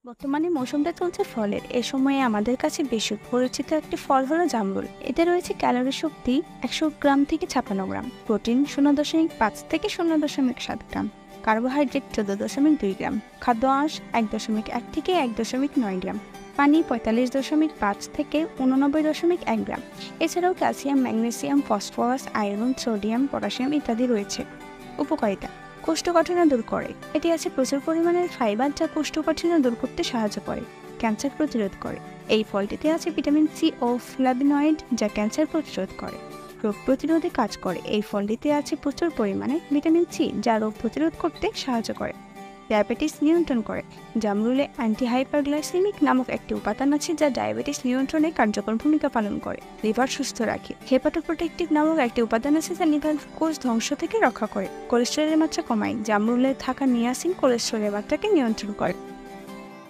বর্তমানে মৌসুমটা চলছে ফলের। এ সময়ে আমাদের কাছে বেশি পরিচিত একটি ফল হলো জামরুল। এতে রয়েছে ক্যালোরি শক্তি 100 গ্রাম থেকে 56 গ্রাম, প্রোটিন 0.5 থেকে 0.7 গ্রাম, কার্বোহাইড্রেট 14.2 গ্রাম, খাদ্য আঁশ 1.1 থেকে 1.9 গ্রাম, পানি 45.5 থেকে 89.1 গ্রাম। এছাড়াও calcium, magnesium, phosphorus, iron, sodium, potassium ইত্যাদি রয়েছে। উপকারিতা: কোষ্ঠকাঠিন্য দূর করে। এটি আছে প্রচুর পরিমাণের ফাইবার যা কোষ্ঠকাঠিন্য দূর করতে সাহায্য করে। ক্যান্সার প্রতিরোধ করে। এই ফলটিতে আছে ভিটামিন সি ও ফ্ল্যাভোনয়েড যা ক্যান্সার প্রতিরোধ করে। রোগ প্রতিরোধে কাজ করে। এই ফলটিতে আছে প্রচুর পরিমাণে ভিটামিন সি যা রোগ প্রতিরোধ করতে সাহায্য করে। ডায়াবেটিস নিয়ন্ত্রণ করে। জামরুলে অ্যান্টিহাইপারগ্লাইসেমিক নামক একটি উপাদান আছে যা ডায়াবেটিস নিয়ন্ত্রণে কার্যকর ভূমিকা পালন করে। লিভার সুস্থ রাখে। হেপাটোপ্রোটেক্টিভ নামক একটি উপাদান আছে যা লিভার কোষ ধ্বংস থেকে রক্ষা করে। কোলেস্টেরলের মাত্রা কমায়। জামরুলে থাকা নিয়াসিন কোলেস্টেরলের মাত্রাকে নিয়ন্ত্রণ করে।